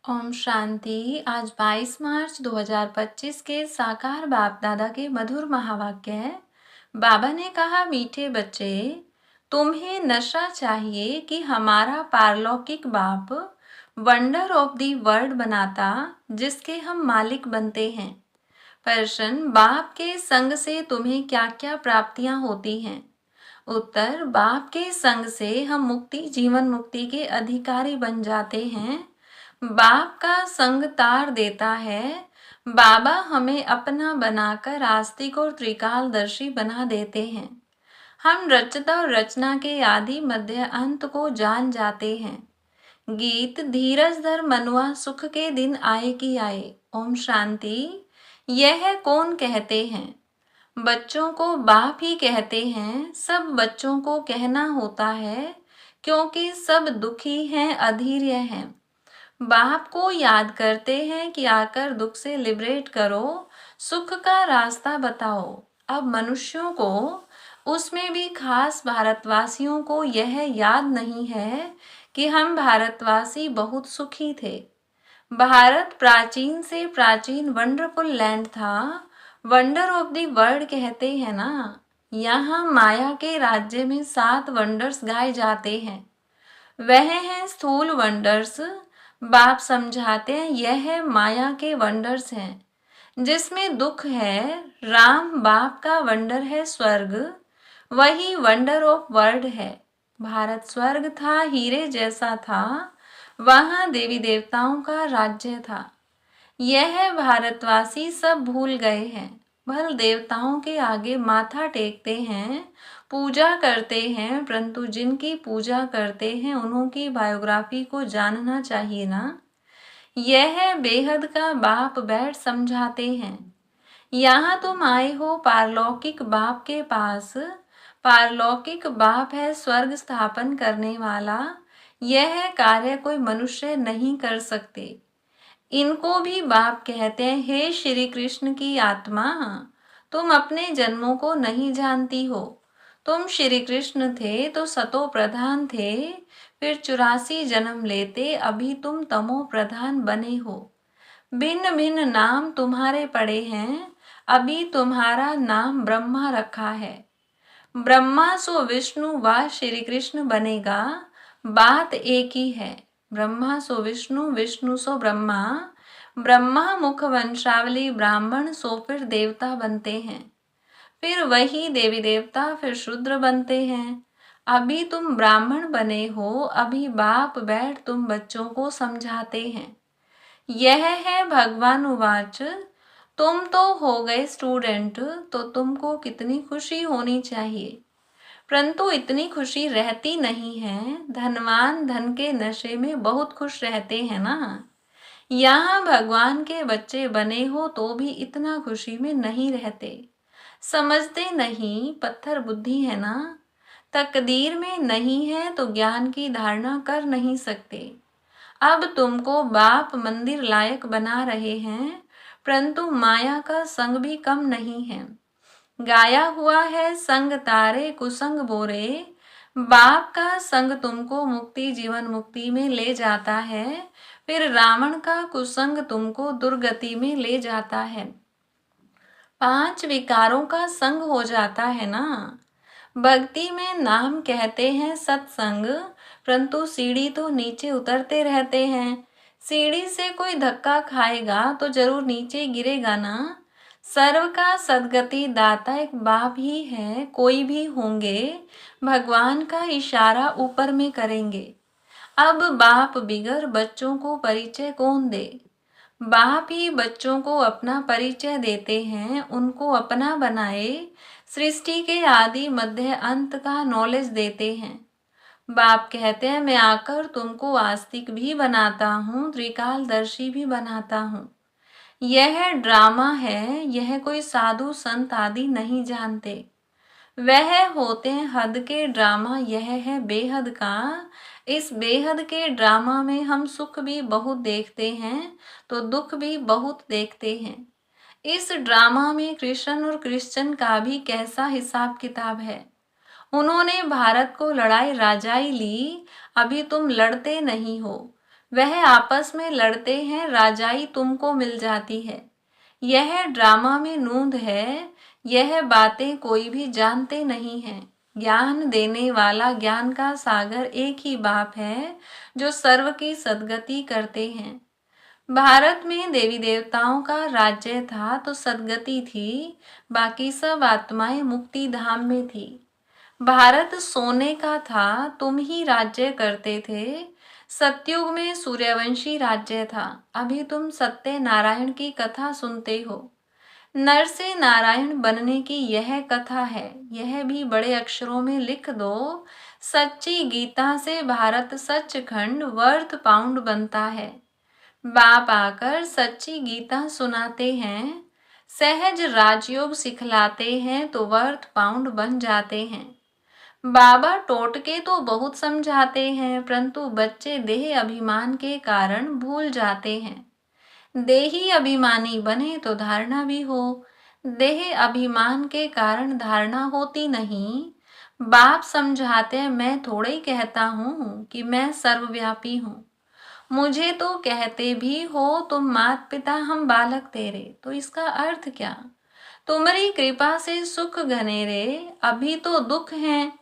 ओम शांति। आज 22 मार्च 2025 के साकार बाप दादा के मधुर महावाक्य है। बाबा ने कहा, मीठे बच्चे, तुम्हें नशा चाहिए कि हमारा पारलौकिक बाप वंडर ऑफ दी वर्ल्ड बनाता, जिसके हम मालिक बनते हैं। प्रश्न, बाप के संग से तुम्हें क्या क्या प्राप्तियां होती हैं? उत्तर, बाप के संग से हम मुक्ति जीवन मुक्ति के अधिकारी बन जाते हैं। बाप का संग तार देता है। बाबा हमें अपना बनाकर आस्तिक और त्रिकालदर्शी बना देते हैं। हम रचता और रचना के आदि मध्य अंत को जान जाते हैं। गीत, धीरज धर मनुआ, सुख के दिन आए कि आए। ओम शांति। यह कौन कहते हैं? बच्चों को बाप ही कहते हैं। सब बच्चों को कहना होता है, क्योंकि सब दुखी हैं, अधीर्य हैं। बाप को याद करते हैं कि आकर दुख से लिबरेट करो, सुख का रास्ता बताओ। अब मनुष्यों को, उसमें भी खास भारतवासियों को यह याद नहीं है कि हम भारतवासी बहुत सुखी थे। भारत प्राचीन से प्राचीन वंडरफुल लैंड था। वंडर ऑफ द वर्ल्ड कहते हैं ना। यहाँ माया के राज्य में 7 वंडर्स गाए जाते हैं। वह हैं स्थूल वंडर्स। बाप समझाते हैं यह माया के वंडर्स हैं, जिसमें दुख है। राम बाप का वंडर है स्वर्ग, वही वंडर ऑफ वर्ल्ड है। भारत स्वर्ग था, हीरे जैसा था, वहां देवी देवताओं का राज्य था। यह भारतवासी सब भूल गए हैं। भल देवताओं के आगे माथा टेकते हैं, पूजा करते हैं, परंतु जिनकी पूजा करते हैं उन्हों की बायोग्राफी को जानना चाहिए ना। यह बेहद का बाप बैठ समझाते हैं। यहाँ तुम आए हो पारलौकिक बाप के पास। पारलौकिक बाप है स्वर्ग स्थापन करने वाला। यह कार्य कोई मनुष्य नहीं कर सकते। इनको भी बाप कहते हैं, हे श्री कृष्ण की आत्मा, तुम अपने जन्मों को नहीं जानती हो। तुम श्री कृष्ण थे तो सतो प्रधान थे, फिर 84 जन्म लेते, अभी तुम तमो प्रधान बने हो। भिन्न भिन्न नाम तुम्हारे पड़े हैं, अभी तुम्हारा नाम ब्रह्मा रखा है। ब्रह्मा सो विष्णु व श्री कृष्ण बनेगा, बात एक ही है। ब्रह्मा सो विष्णु, विष्णु सो ब्रह्मा। ब्रह्मा मुख वंशावली ब्राह्मण, सो फिर देवता बनते हैं। फिर वही देवी देवता फिर शूद्र बनते हैं। अभी तुम ब्राह्मण बने हो, अभी बाप बैठ तुम बच्चों को समझाते हैं। यह है भगवान उवाच, तुम तो हो गए स्टूडेंट, तो तुमको कितनी खुशी होनी चाहिए, परंतु इतनी खुशी रहती नहीं है। धनवान धन के नशे में बहुत खुश रहते हैं ना। यहाँ भगवान के बच्चे बने हो तो भी इतना खुशी में नहीं रहते। समझते नहीं, पत्थर बुद्धि है ना। तकदीर में नहीं है तो ज्ञान की धारणा कर नहीं सकते। अब तुमको बाप मंदिर लायक बना रहे हैं, परंतु माया का संग भी कम नहीं है। गाया हुआ है, संग तारे कुसंग बोरे। बाप का संग तुमको मुक्ति जीवन मुक्ति में ले जाता है, फिर रावण का कुसंग तुमको दुर्गति में ले जाता है। 5 विकारों का संग हो जाता है ना। भक्ति में नाम कहते हैं सत्संग, परंतु सीढ़ी तो नीचे उतरते रहते हैं। सीढ़ी से कोई धक्का खाएगा तो जरूर नीचे गिरेगा ना। सर्व का सदगति दाता एक बाप ही है, कोई भी होंगे, भगवान का इशारा ऊपर में करेंगे। अब बाप बिगर बच्चों को परिचय कौन दे? बाप ही बच्चों को अपना परिचय देते हैं, उनको अपना बनाए, सृष्टि के आदि मध्य अंत का नॉलेज देते हैं। बाप कहते हैं, मैं आकर तुमको आस्तिक भी बनाता हूँ, त्रिकालदर्शी भी बनाता हूँ। यह ड्रामा है, यह कोई साधु संत आदि नहीं जानते। वह होते हैं हद के ड्रामा, यह है बेहद का। इस बेहद के ड्रामा में हम सुख भी बहुत देखते हैं तो दुख भी बहुत देखते हैं। इस ड्रामा में कृष्ण और क्रिश्चियन का भी कैसा हिसाब किताब है। उन्होंने भारत को लड़ाई राजाई ली, अभी तुम लड़ते नहीं हो। वह आपस में लड़ते हैं, राजाई तुमको मिल जाती है। यह ड्रामा में नूंद है, यह बातें कोई भी जानते नहीं है। ज्ञान देने वाला ज्ञान का सागर एक ही बाप है, जो सर्व की सद्गति करते हैं। भारत में देवी देवताओं का राज्य था तो सद्गति थी, बाकी सब आत्माएं मुक्ति धाम में थी। भारत सोने का था, तुम ही राज्य करते थे। सतयुग में सूर्यवंशी राज्य था, अभी तुम सत्य नारायण की कथा सुनते हो। नर से नारायण बनने की यह कथा है, यह भी बड़े अक्षरों में लिख दो। सच्ची गीता से भारत सचखंड वर्थ पाउंड बनता है। बाप आकर सच्ची गीता सुनाते हैं, सहज राजयोग सिखलाते हैं तो वर्थ पाउंड बन जाते हैं। बाबा टोटके तो बहुत समझाते हैं, परंतु बच्चे देह अभिमान के कारण भूल जाते हैं। देही अभिमानी बने तो धारणा भी हो, देह अभिमान के कारण धारणा होती नहीं। बाप समझाते हैं, मैं थोड़े ही कहता हूँ कि मैं सर्वव्यापी हूँ। मुझे तो कहते भी हो तुम मात पिता हम बालक तेरे, तो इसका अर्थ क्या? तुम्हारी कृपा से सुख घनेरे, अभी तो दुख हैं।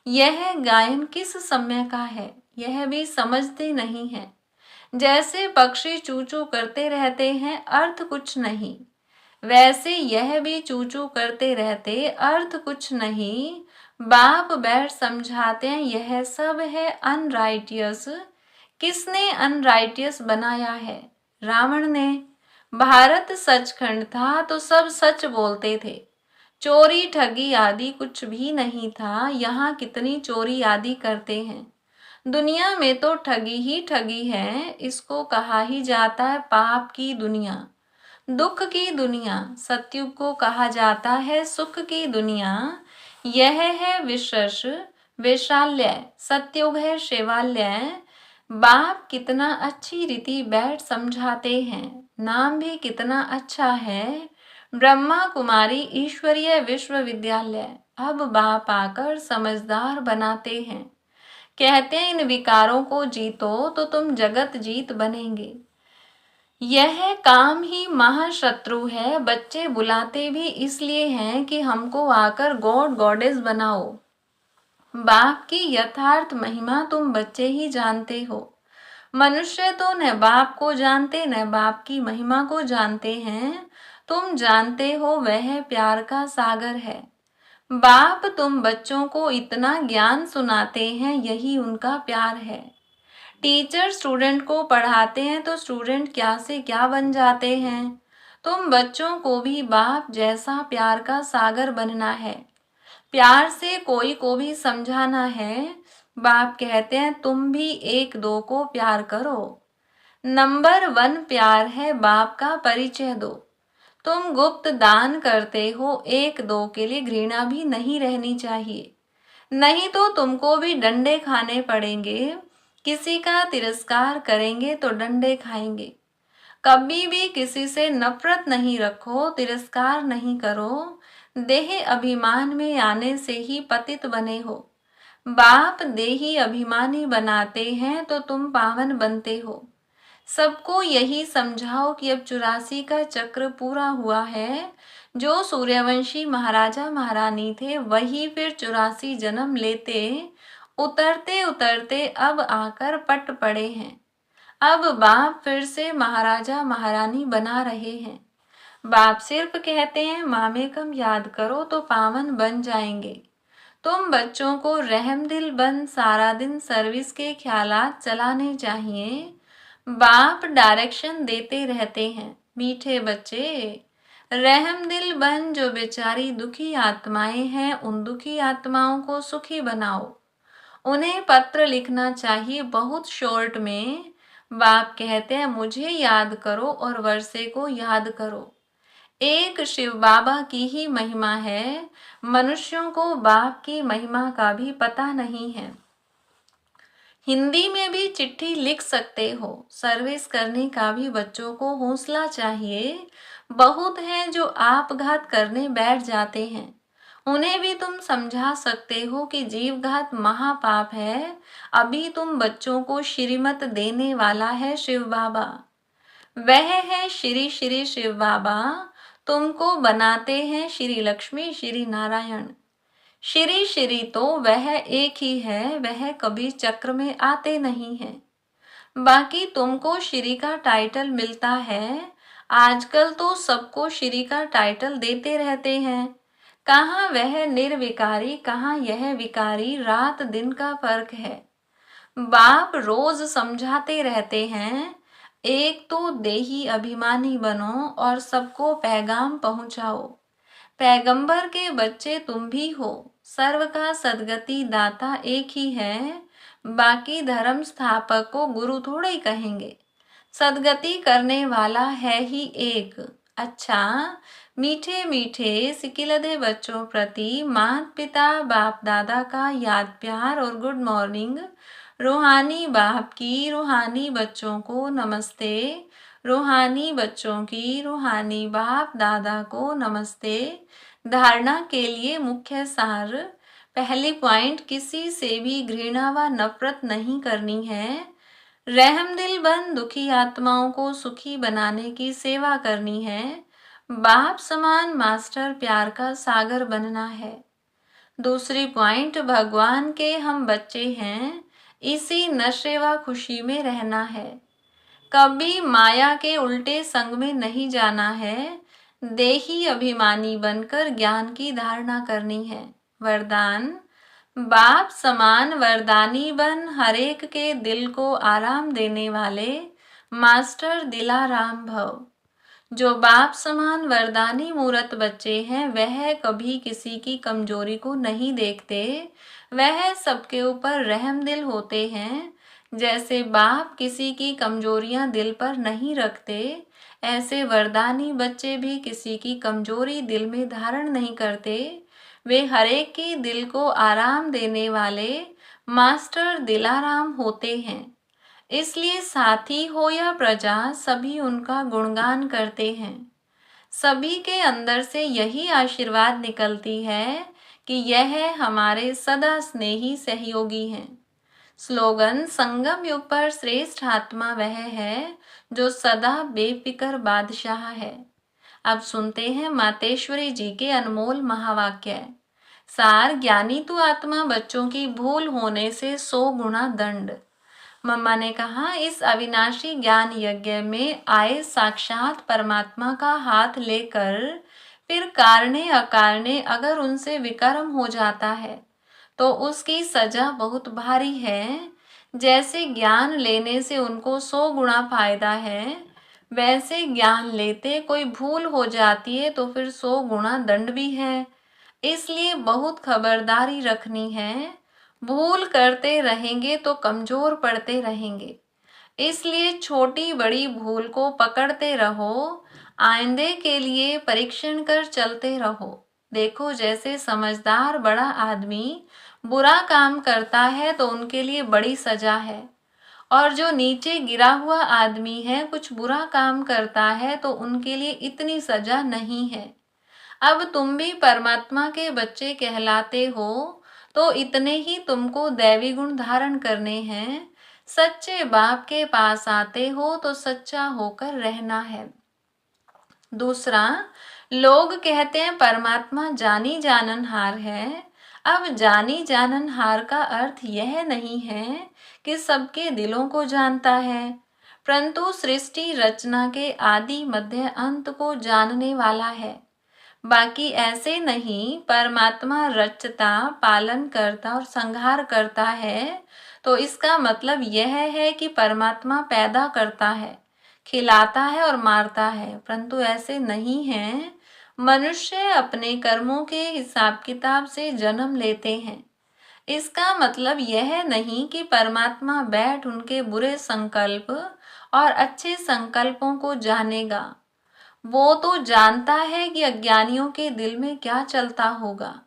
यह गायन किस समय का है, यह भी समझते नहीं है। जैसे पक्षी चू चू करते रहते हैं, अर्थ कुछ नहीं, वैसे यह भी चू चू करते रहते, अर्थ कुछ नहीं। बाप बैठ समझाते हैं, यह सब है अनराइटियस। किसने अनराइटियस बनाया है? रावण ने। भारत सचखंड था तो सब सच बोलते थे, चोरी ठगी आदि कुछ भी नहीं था। यहाँ कितनी चोरी आदि करते हैं, दुनिया में तो ठगी ही ठगी है। इसको कहा ही जाता है पाप की दुनिया, दुख की दुनिया। सतयुग को कहा जाता है सुख की दुनिया। यह है विशेष वैशाल्य, सतयुग है शिवालय। बाप कितना अच्छी रीति बैठ समझाते हैं, नाम भी कितना अच्छा है, ब्रह्मा कुमारी ईश्वरीय विश्वविद्यालय। अब बाप आकर समझदार बनाते हैं, कहते हैं इन विकारों को जीतो तो तुम जगत जीत बनेंगे। यह काम ही महाशत्रु है। बच्चे बुलाते भी इसलिए हैं कि हमको आकर गॉड गॉडेस बनाओ। बाप की यथार्थ महिमा तुम बच्चे ही जानते हो। मनुष्य तो न बाप को जानते न बाप की महिमा को जानते हैं। तुम जानते हो वह प्यार का सागर है। बाप तुम बच्चों को इतना ज्ञान सुनाते हैं, यही उनका प्यार है। टीचर स्टूडेंट को पढ़ाते हैं तो स्टूडेंट क्या से क्या बन जाते हैं। तुम बच्चों को भी बाप जैसा प्यार का सागर बनना है, प्यार से कोई को भी समझाना है। बाप कहते हैं तुम भी एक दो को प्यार करो। नंबर 1 प्यार है, बाप का परिचय दो। तुम गुप्त दान करते हो, एक दो के लिए घृणा भी नहीं रहनी चाहिए, नहीं तो तुमको भी डंडे खाने पड़ेंगे। किसी का तिरस्कार करेंगे तो डंडे खाएंगे। कभी भी किसी से नफरत नहीं रखो, तिरस्कार नहीं करो। देह अभिमान में आने से ही पतित बने हो। बाप देही अभिमानी बनाते हैं तो तुम पावन बनते हो। सबको यही समझाओ कि अब 84 का चक्र पूरा हुआ है। जो सूर्यवंशी महाराजा महारानी थे वही फिर 84 जन्म लेते, उतरते उतरते अब आकर पट पड़े हैं। अब बाप फिर से महाराजा महारानी बना रहे हैं। बाप सिर्फ कहते हैं मामे कम याद करो तो पावन बन जाएंगे। तुम बच्चों को रहम दिल बन सारा दिन सर्विस के ख्यालात चलाने चाहिए। बाप डायरेक्शन देते रहते हैं, मीठे बच्चे रहम दिल बन, जो बेचारी दुखी आत्माएं हैं उन दुखी आत्माओं को सुखी बनाओ। उन्हें पत्र लिखना चाहिए बहुत शॉर्ट में। बाप कहते हैं मुझे याद करो और वर्षे को याद करो। एक शिव बाबा की ही महिमा है, मनुष्यों को बाप की महिमा का भी पता नहीं है। हिंदी में भी चिट्ठी लिख सकते हो, सर्विस करने का भी बच्चों को हौसला चाहिए। बहुत हैं जो आपघात करने बैठ जाते हैं, उन्हें भी तुम समझा सकते हो कि जीवघात महापाप है। अभी तुम बच्चों को श्रीमत देने वाला है शिव बाबा। वह है श्री श्री शिव बाबा। तुमको बनाते हैं श्री लक्ष्मी श्री नारायण। श्री श्री तो वह एक ही है, वह कभी चक्र में आते नहीं हैं। बाकी तुमको श्री का टाइटल मिलता है। आजकल तो सबको श्री का टाइटल देते रहते हैं। कहाँ वह निर्विकारी, कहाँ यह विकारी, रात दिन का फर्क है। बाप रोज समझाते रहते हैं, एक तो देही अभिमानी बनो और सबको पैगाम पहुंचाओ। पैगंबर के बच्चे तुम भी हो। सर्व का सदगति दाता एक ही है। बाकी धर्म स्थापक को गुरु थोड़े ही कहेंगे। सदगति करने वाला है ही एक। अच्छा, मीठे मीठे सिकिलधे बच्चों प्रति माता पिता बाप दादा का याद प्यार और गुड मॉर्निंग। रूहानी बाप की रूहानी बच्चों को नमस्ते। रूहानी बच्चों की रूहानी बाप दादा को नमस्ते। धारणा के लिए मुख्य सार। पहली पॉइंट, किसी से भी घृणा व नफरत नहीं करनी है। रहमदिल बन दुखी आत्माओं को सुखी बनाने की सेवा करनी है। बाप समान मास्टर प्यार का सागर बनना है। दूसरी पॉइंट, भगवान के हम बच्चे हैं, इसी नशे व खुशी में रहना है। कभी माया के उल्टे संग में नहीं जाना है। देही अभिमानी बनकर ज्ञान की धारणा करनी है। वरदान, बाप समान वरदानी बन हरेक के दिल को आराम देने वाले मास्टर दिलाराम भव। जो बाप समान वरदानी मूरत बच्चे हैं, वह कभी किसी की कमजोरी को नहीं देखते। वह सबके ऊपर रहमदिल होते हैं। जैसे बाप किसी की कमजोरियां दिल पर नहीं रखते, ऐसे वरदानी बच्चे भी किसी की कमजोरी दिल में धारण नहीं करते। वे हरेक की दिल को आराम देने वाले मास्टर दिलाराम होते हैं। इसलिए साथी हो या प्रजा, सभी उनका गुणगान करते हैं। सभी के अंदर से यही आशीर्वाद निकलती है कि यह हमारे सदा स्नेही सहयोगी हैं। स्लोगन, संगम युग पर श्रेष्ठ आत्मा वह है जो सदा बेफिक्र बादशाह है। अब सुनते हैं मातेश्वरी जी के अनमोल महावाक्य। सार, ज्ञानी तू आत्मा बच्चों की भूल होने से 100 गुना दंड। मम्मा ने कहा, इस अविनाशी ज्ञान यज्ञ में आए साक्षात परमात्मा का हाथ लेकर फिर कारणे अकारणे अगर उनसे विकर्म हो जाता है तो उसकी सजा बहुत भारी है। जैसे ज्ञान लेने से उनको 100 गुना फायदा है, वैसे ज्ञान लेते कोई भूल हो जाती है तो फिर 100 गुना दंड भी है। इसलिए बहुत खबरदारी रखनी है। भूल करते रहेंगे तो कमजोर पड़ते रहेंगे। इसलिए छोटी बड़ी भूल को पकड़ते रहो। आइंदे के लिए परीक्षण कर चलते रहो। देखो, जैसे समझदार बड़ा आदमी बुरा काम करता है तो उनके लिए बड़ी सजा है, और जो नीचे गिरा हुआ आदमी है कुछ बुरा काम करता है तो उनके लिए इतनी सजा नहीं है। अब तुम भी परमात्मा के बच्चे कहलाते हो तो इतने ही तुमको दैवी गुण धारण करने हैं। सच्चे बाप के पास आते हो तो सच्चा होकर रहना है। दूसरा, लोग कहते हैं परमात्मा जानी जाननहार है। अब जानी जाननहार का अर्थ यह नहीं है कि सबके दिलों को जानता है, परंतु सृष्टि रचना के आदि मध्य अंत को जानने वाला है। बाकी ऐसे नहीं, परमात्मा रचता, पालन करता और संहार करता है तो इसका मतलब यह है कि परमात्मा पैदा करता है, खिलाता है और मारता है, परंतु ऐसे नहीं है। मनुष्य अपने कर्मों के हिसाब किताब से जन्म लेते हैं। इसका मतलब यह नहीं कि परमात्मा बैठ उनके बुरे संकल्प और अच्छे संकल्पों को जानेगा। वो तो जानता है कि अज्ञानियों के दिल में क्या चलता होगा।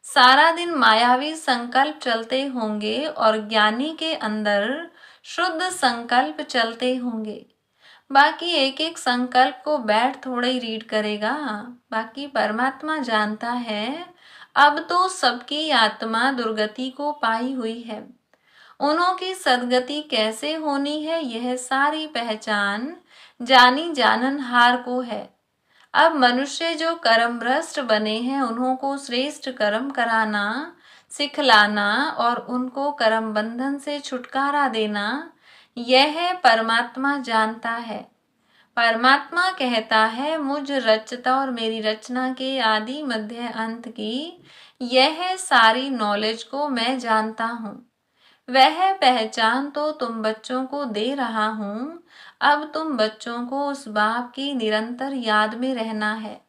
सारा दिन मायावी संकल्प चलते होंगे और ज्ञानी के अंदर शुद्ध संकल्प चलते होंगे। बाकी एक एक संकल्प को बैठ थोड़ा ही रीड करेगा। बाकी परमात्मा जानता है अब तो सबकी आत्मा दुर्गति को पाई हुई है। उन्हों की सद्गति कैसे होनी है, यह सारी पहचान जानी जाननहार को है। अब मनुष्य जो कर्म भ्रष्ट बने हैं, उन्हों को श्रेष्ठ कर्म कराना, सिखलाना और उनको कर्म बंधन से छुटकारा देना, यह परमात्मा जानता है। परमात्मा कहता है, मुझ रचता और मेरी रचना के आदि मध्य अंत की यह सारी नॉलेज को मैं जानता हूँ। वह पहचान तो तुम बच्चों को दे रहा हूँ। अब तुम बच्चों को उस बाप की निरंतर याद में रहना है,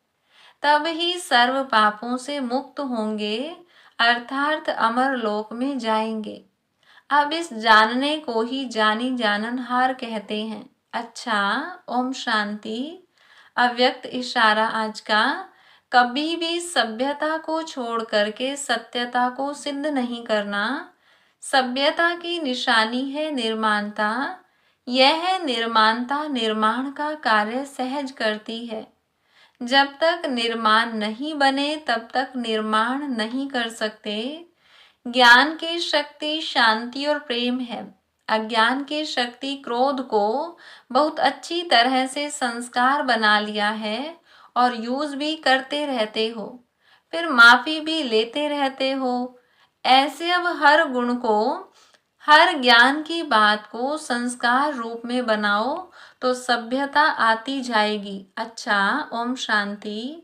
तब ही सर्व पापों से मुक्त होंगे, अर्थात अमर लोक में जाएंगे। अब इस जानने को ही जानी जाननहार कहते हैं। अच्छा, ओम शांति। अव्यक्त इशारा आज का, कभी भी सभ्यता को छोड़ करके सत्यता को सिद्ध नहीं करना। सभ्यता की निशानी है निर्माणता। यह निर्माणता निर्माण का कार्य सहज करती है। जब तक निर्माण नहीं बने तब तक निर्माण नहीं कर सकते। ज्ञान की शक्ति शांति और प्रेम है। अज्ञान की शक्ति क्रोध को बहुत अच्छी तरह से संस्कार बना लिया है और यूज भी करते रहते हो, फिर माफी भी लेते रहते हो। ऐसे अब हर गुण को, हर ज्ञान की बात को संस्कार रूप में बनाओ तो सभ्यता आती जाएगी। अच्छा, ओम शांति।